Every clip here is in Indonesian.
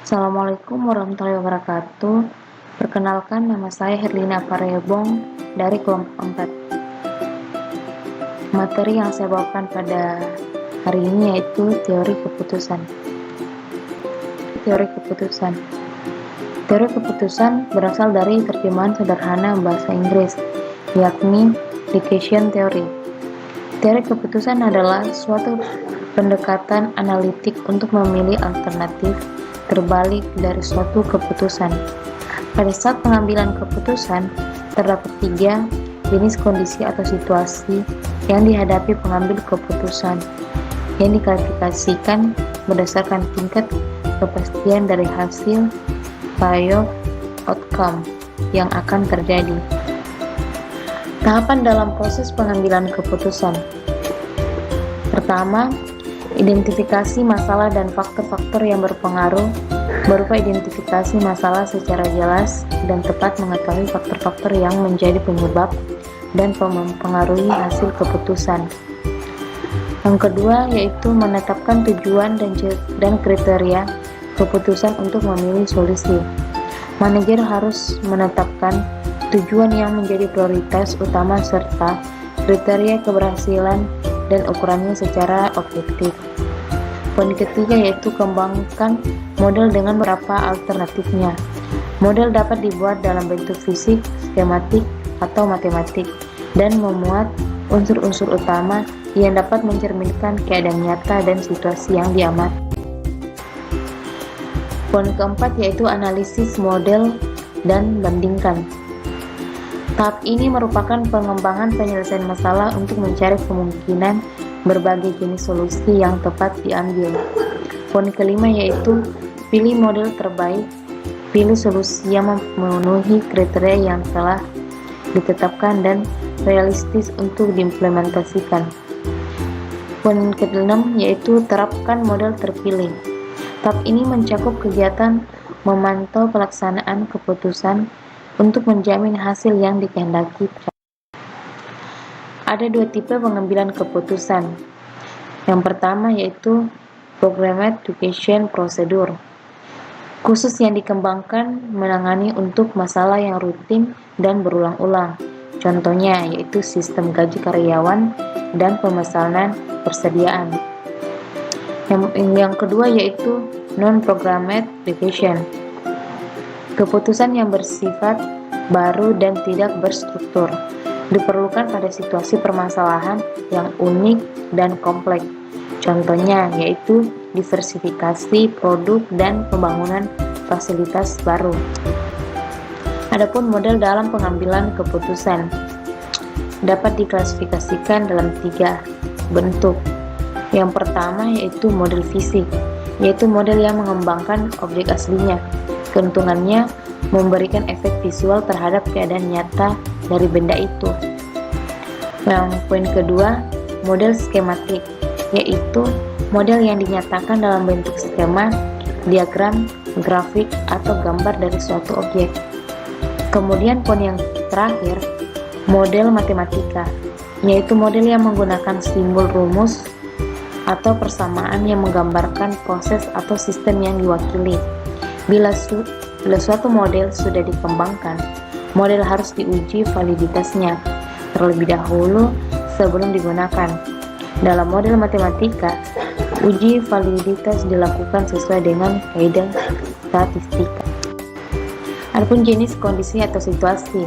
Assalamualaikum warahmatullahi wabarakatuh. Perkenalkan, nama saya Herlina Parebong dari kelompok 4. Materi yang saya bawakan pada hari ini yaitu teori keputusan. Teori keputusan. Teori keputusan berasal dari terjemahan sederhana bahasa Inggris, yakni decision theory. Teori keputusan adalah suatu pendekatan analitik untuk memilih alternatif terbalik dari suatu keputusan. Pada saat pengambilan keputusan, terdapat 3 jenis kondisi atau situasi yang dihadapi pengambil keputusan, yang diklasifikasikan berdasarkan tingkat kepastian dari hasil payoff outcome yang akan terjadi. Tahapan dalam proses pengambilan keputusan. Pertama, identifikasi masalah dan faktor-faktor yang berpengaruh berupa identifikasi masalah secara jelas dan tepat, mengetahui faktor-faktor yang menjadi penyebab dan mempengaruhi hasil keputusan. Yang kedua yaitu menetapkan tujuan dan kriteria keputusan untuk memilih solusi. Manajer harus menetapkan tujuan yang menjadi prioritas utama serta kriteria keberhasilan dan ukurannya secara objektif. Poin ketiga yaitu kembangkan model dengan beberapa alternatifnya. Model dapat dibuat dalam bentuk fisik, skematik, atau matematik, dan memuat unsur-unsur utama yang dapat mencerminkan keadaan nyata dan situasi yang diamati. Poin keempat yaitu analisis model dan bandingkan. Tahap ini merupakan pengembangan penyelesaian masalah untuk mencari kemungkinan berbagai jenis solusi yang tepat diambil. Poin kelima yaitu pilih model terbaik, pilih solusi yang memenuhi kriteria yang telah ditetapkan dan realistis untuk diimplementasikan. Poin keenam yaitu terapkan model terpilih. Tahap ini mencakup kegiatan memantau pelaksanaan keputusan untuk menjamin hasil yang dikehendaki. Ada 2 tipe pengambilan keputusan. Yang pertama yaitu Programmed Decision Procedure, khusus yang dikembangkan menangani untuk masalah yang rutin dan berulang-ulang. Contohnya yaitu sistem gaji karyawan dan pemesanan persediaan. Yang kedua yaitu Non-Programmed Decision, keputusan yang bersifat baru dan tidak berstruktur, diperlukan pada situasi permasalahan yang unik dan kompleks. Contohnya yaitu diversifikasi produk dan pembangunan fasilitas baru. Adapun model dalam pengambilan keputusan dapat diklasifikasikan dalam 3 bentuk. Yang pertama yaitu model fisik, yaitu model yang mengembangkan objek aslinya. Keuntungannya memberikan efek visual terhadap keadaan nyata dari benda itu. Yang poin kedua, model skematik, yaitu model yang dinyatakan dalam bentuk skema, diagram, grafik, atau gambar dari suatu objek. Kemudian poin yang terakhir, model matematika, yaitu model yang menggunakan simbol rumus atau persamaan yang menggambarkan proses atau sistem yang diwakili. Bila suatu model sudah dikembangkan, model harus diuji validitasnya terlebih dahulu sebelum digunakan. Dalam model matematika, uji validitas dilakukan sesuai dengan kaidah statistika. Adapun jenis kondisi atau situasi.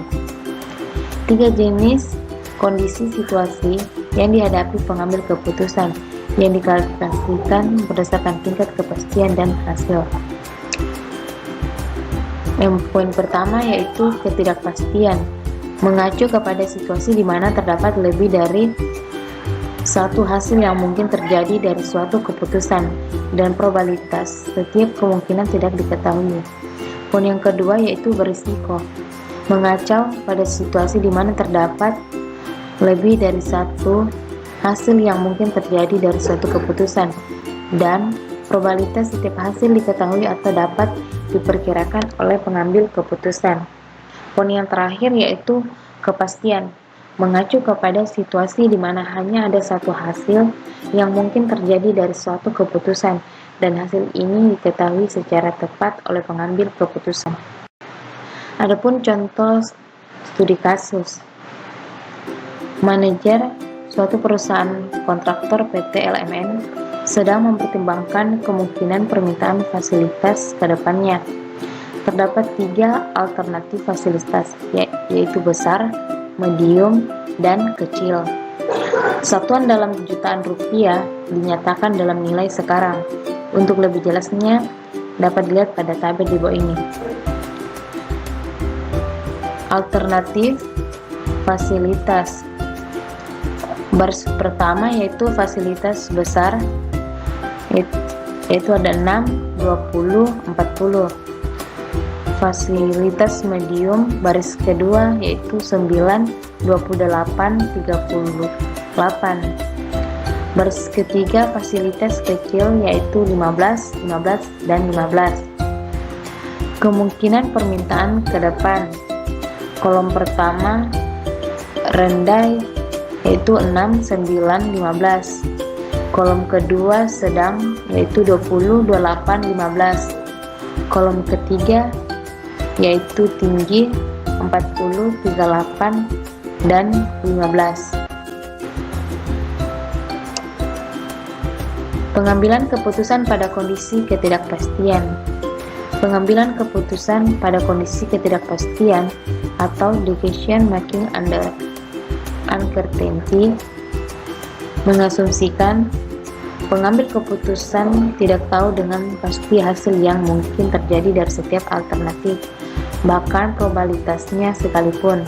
3 jenis kondisi situasi yang dihadapi pengambil keputusan yang diklasifikasikan berdasarkan tingkat kepastian dan hasil. Yang poin pertama yaitu ketidakpastian, mengacu kepada situasi di mana terdapat lebih dari satu hasil yang mungkin terjadi dari suatu keputusan dan probabilitas setiap kemungkinan tidak diketahui. Poin yang kedua yaitu berisiko, mengacau pada situasi di mana terdapat lebih dari satu hasil yang mungkin terjadi dari suatu keputusan dan probabilitas setiap hasil diketahui atau dapat diperkirakan oleh pengambil keputusan. Poin yang terakhir yaitu kepastian, mengacu kepada situasi di mana hanya ada satu hasil yang mungkin terjadi dari suatu keputusan dan hasil ini diketahui secara tepat oleh pengambil keputusan. Adapun contoh studi kasus. Manajer suatu perusahaan kontraktor PT LMN sedang mempertimbangkan kemungkinan permintaan fasilitas ke depannya. Terdapat 3 alternatif fasilitas, yaitu besar, medium, dan kecil. Satuan dalam jutaan rupiah dinyatakan dalam nilai sekarang. Untuk lebih jelasnya, dapat dilihat pada tabel di bawah ini. Alternatif fasilitas. Baris pertama yaitu fasilitas besar, yaitu ada 6, 20, 40. Fasilitas medium baris kedua yaitu 9, 28, 38. Baris ketiga fasilitas kecil yaitu 15, 15, dan 15. Kemungkinan permintaan ke depan. Kolom pertama rendah yaitu 6, 9, 15. Kolom kedua sedang yaitu 20, 28, 15. Kolom ketiga yaitu tinggi 40, 38, dan 15. Pengambilan keputusan pada kondisi ketidakpastian. Pengambilan keputusan pada kondisi ketidakpastian atau decision making under uncertainty mengasumsikan pengambil keputusan tidak tahu dengan pasti hasil yang mungkin terjadi dari setiap alternatif, bahkan probabilitasnya sekalipun.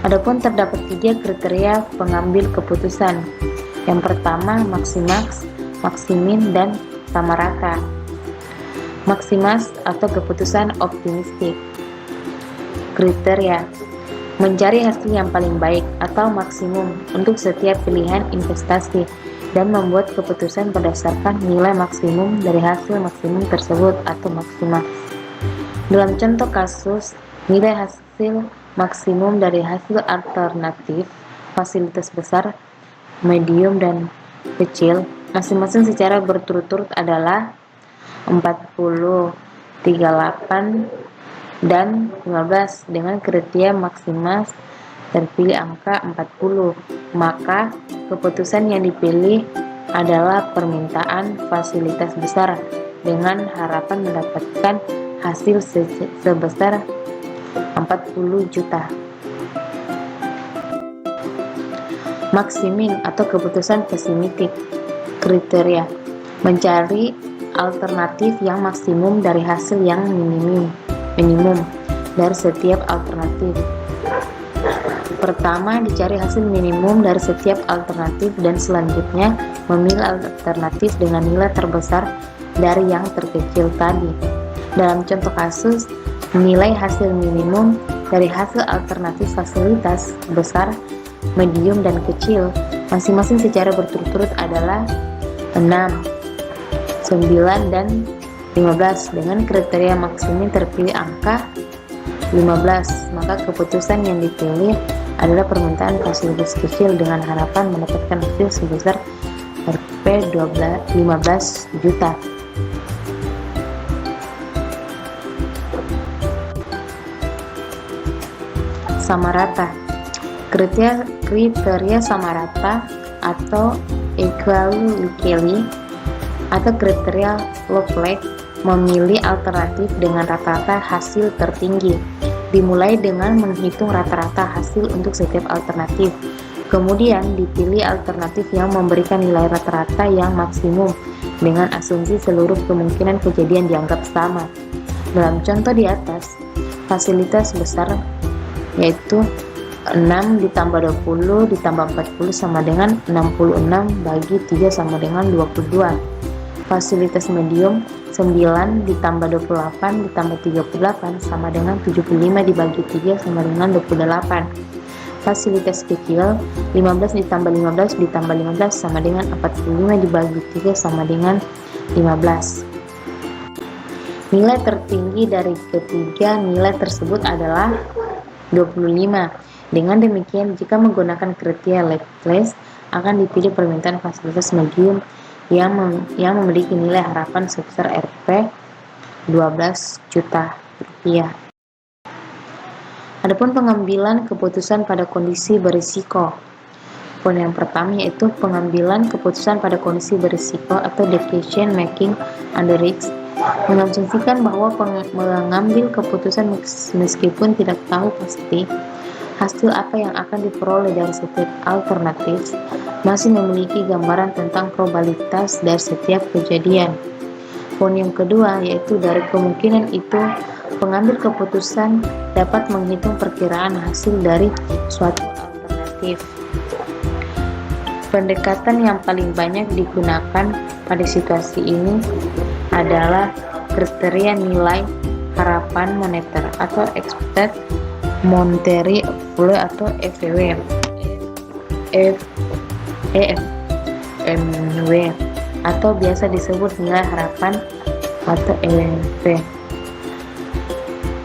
Adapun terdapat 3 kriteria pengambil keputusan. Yang pertama, maksimaks, maksimin, dan sama rata. Maksimas atau keputusan optimistik. Kriteria: mencari hasil yang paling baik atau maksimum untuk setiap pilihan investasi dan membuat keputusan berdasarkan nilai maksimum dari hasil maksimum tersebut atau maksimaks. Dalam contoh kasus, nilai hasil maksimum dari hasil alternatif fasilitas besar, medium, dan kecil masing-masing secara berturut-turut adalah 40, 38, dan 15 dengan kriteria maksimal terpilih angka 40, maka keputusan yang dipilih adalah permintaan fasilitas besar dengan harapan mendapatkan hasil sebesar 40 juta. Maksimin atau keputusan pesimistik. Kriteria: mencari alternatif yang maksimum dari hasil yang minimum dari setiap alternatif. Pertama, dicari hasil minimum dari setiap alternatif dan selanjutnya memilih alternatif dengan nilai terbesar dari yang terkecil tadi. Dalam contoh kasus, nilai hasil minimum dari hasil alternatif fasilitas besar, medium, dan kecil masing-masing secara berturut-turut adalah 6, 9, dan 15 dengan kriteria maksimum terpilih angka 15, maka keputusan yang dipilih adalah permintaan fasilitas kecil dengan harapan mendapatkan hasil sebesar Rp 15 juta. Sama rata. Kriteria sama rata atau equally atau kriteria Lovelock memilih alternatif dengan rata-rata hasil tertinggi. Dimulai dengan menghitung rata-rata hasil untuk setiap alternatif. Kemudian dipilih alternatif yang memberikan nilai rata-rata yang maksimum dengan asumsi seluruh kemungkinan kejadian dianggap sama. Dalam contoh di atas, fasilitas besar yaitu 6 ditambah 20 ditambah 40 sama dengan 66 bagi 3 sama dengan 22. Fasilitas medium 9 ditambah 28 ditambah 38 sama dengan 75 dibagi 3 sama dengan 28. Fasilitas kecil 15 ditambah 15 ditambah 15 sama dengan 45 dibagi 3 sama dengan 15. Nilai tertinggi dari ketiga nilai tersebut adalah 25. Dengan demikian, jika menggunakan kriteria Laplace, akan dipilih permintaan fasilitas medium yang memiliki nilai harapan sebesar Rp 12 juta. Adapun pengambilan keputusan pada kondisi berisiko. Poin yang pertama yaitu pengambilan keputusan pada kondisi berisiko atau decision making under risk, mengasumsikan bahwa mengambil keputusan meskipun tidak tahu pasti hasil apa yang akan diperoleh dari setiap alternatif, masih memiliki gambaran tentang probabilitas dari setiap kejadian. Poin yang kedua yaitu dari kemungkinan itu, pengambil keputusan dapat menghitung perkiraan hasil dari suatu alternatif. Pendekatan yang paling banyak digunakan pada situasi ini adalah kriteria nilai harapan moneter atau expected monetary value atau EVW, EFMW, atau biasa disebut nilai harapan atau EV.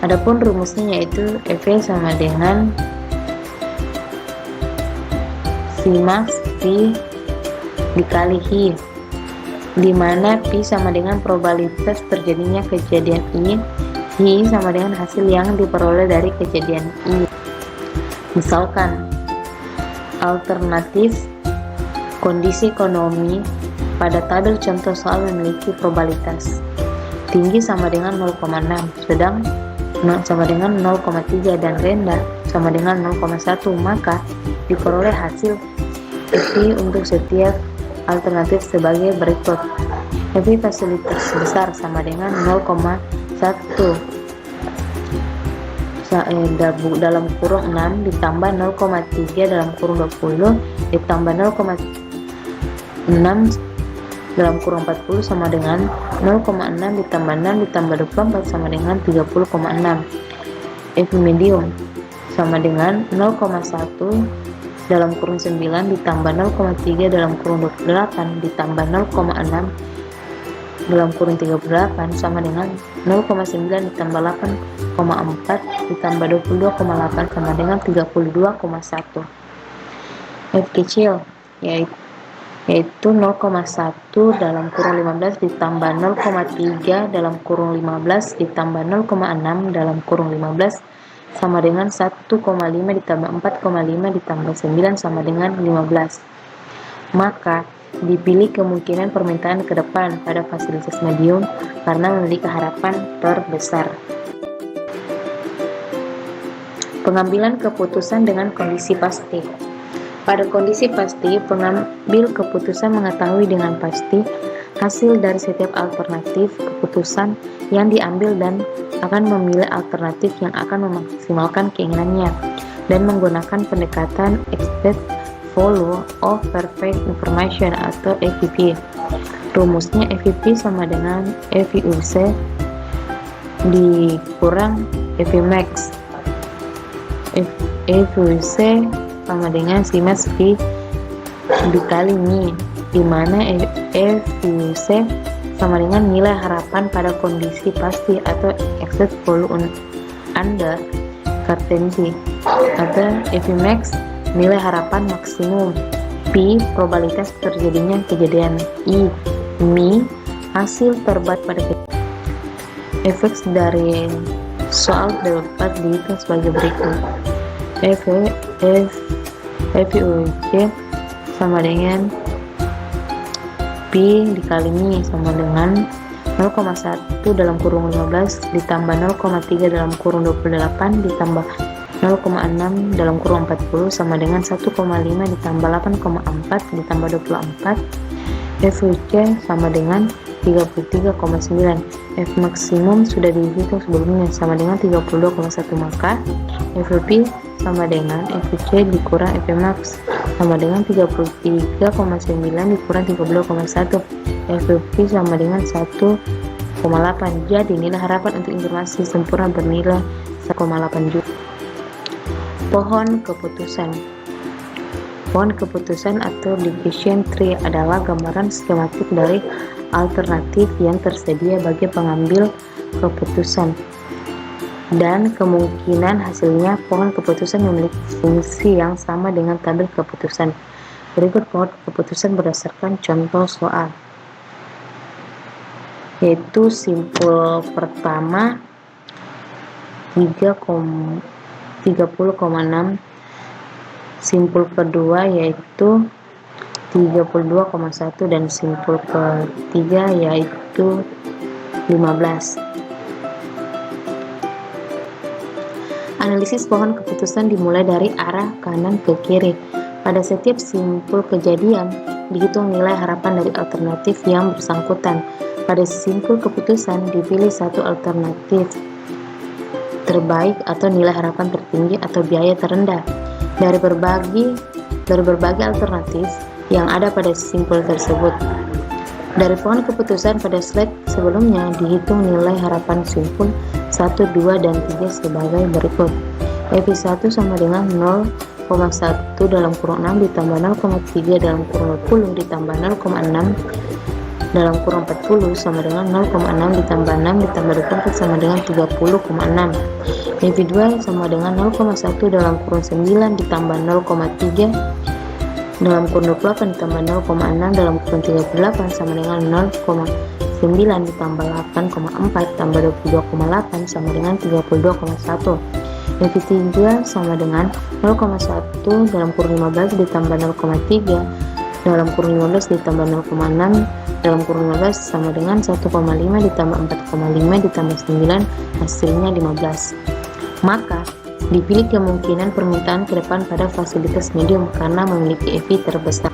Adapun rumusnya yaitu EV sama dengan Simax Pi dikali Hi, di mana Pi sama dengan probabilitas terjadinya kejadian I, Hi sama dengan hasil yang diperoleh dari kejadian I. Misalkan, alternatif kondisi ekonomi pada tabel contoh soal memiliki probabilitas tinggi sama dengan 0,6, sedang sama dengan 0,3 dan rendah sama dengan 0,1, maka diperoleh hasil EV untuk setiap alternatif sebagai berikut. EV fasilitas besar sama dengan 0,1 dalam kurung 6 ditambah 0,3 dalam kurung 20 ditambah 0,6 dalam kurung 40 sama dengan 0,6 ditambah 6 ditambah 24 sama dengan 30,6. EV medium sama dengan 0,1 dalam kurung 9 ditambah 0,3 dalam kurung 28 ditambah 0,6 dalam kurung 38 sama dengan 0,9 ditambah 8,4 ditambah 22,8 sama dengan 32,1. F kecil yaitu 0,1 dalam kurung 15 ditambah 0,3 dalam kurung 15 ditambah 0,6 dalam kurung 15 sama dengan 1,5 ditambah 4,5 ditambah 9 sama dengan 15. Maka dipilih kemungkinan permintaan ke depan pada fasilitas medium karena memiliki harapan terbesar. Pengambilan keputusan dengan kondisi pasti. Pada kondisi pasti, pengambil keputusan mengetahui dengan pasti hasil dari setiap alternatif keputusan yang diambil dan akan memilih alternatif yang akan memaksimalkan keinginannya dan menggunakan pendekatan expected value of perfect information atau EVP. Rumusnya EVP sama dengan EVUC dikurang EVMax. EVUC sama dengan Simax Pi dikali Mi, di mana EVUC sama dengan nilai harapan pada kondisi pasti atau expected value under certainty, atau EVMax nilai harapan maksimum, Pi probabilitas terjadinya kejadian, I Mi hasil terbaik pada kejadian. Efek dari soal dapat dihitung sebagai berikut. EVUC sama dengan Pi dikali Mi sama dengan 0,1 dalam kurung 15 ditambah 0,3 dalam kurung 28 ditambah 0,6 dalam kurung 40 sama dengan 1,5 ditambah 8,4 ditambah 24. EVUC sama dengan 33,9. F maksimum sudah dihitung sebelumnya sama dengan 32,1, maka EVP sama dengan EVC dikurang EVMax sama dengan 33,9 dikurang 32,1. EVP sama dengan 1,8. Jadi nilai harapan untuk informasi sempurna bernilai 1,8 juta. Pohon keputusan. Pohon keputusan atau decision tree adalah gambaran skematik dari alternatif yang tersedia bagi pengambil keputusan dan kemungkinan hasilnya. Pohon keputusan memiliki fungsi yang sama dengan tabel keputusan. Berikut pohon keputusan berdasarkan contoh soal. yaitu simpul pertama 30,6, simpul kedua yaitu 32,1, dan simpul ketiga yaitu 15. Analisis pohon keputusan dimulai dari arah kanan ke kiri. Pada setiap simpul kejadian, dihitung nilai harapan dari alternatif yang bersangkutan. Pada simpul keputusan, dipilih satu alternatif terbaik atau nilai harapan tertinggi atau biaya terendah. Dari berbagai alternatif yang ada pada simpul tersebut. Dari pohon keputusan pada slide sebelumnya, dihitung nilai harapan simpul 1, 2, dan 3 sebagai berikut. EV1 sama dengan 0,1 dalam kurung 6 ditambah 0,3 dalam kurung 20 ditambah 0,6 dalam kurung 40 sama dengan 0,6 ditambah 6 ditambah 24 sama dengan 30,6. EV2 sama dengan 0,1 dalam kurung 9 ditambah 0,3 dalam kurung 28 ditambah 0,6 dalam kurung 38 sama dengan 0,9 ditambah 8,4 tambah 22,8 sama dengan 32,1. EV3 sama dengan 0,1 dalam kurung 15 ditambah 0,3 dalam kurung 15 ditambah 0,6 dalam kurung 15 sama dengan 1,5 ditambah 4,5 ditambah 9 hasilnya 15. Maka dipilih kemungkinan permintaan ke depan pada fasilitas medium karena memiliki EV terbesar.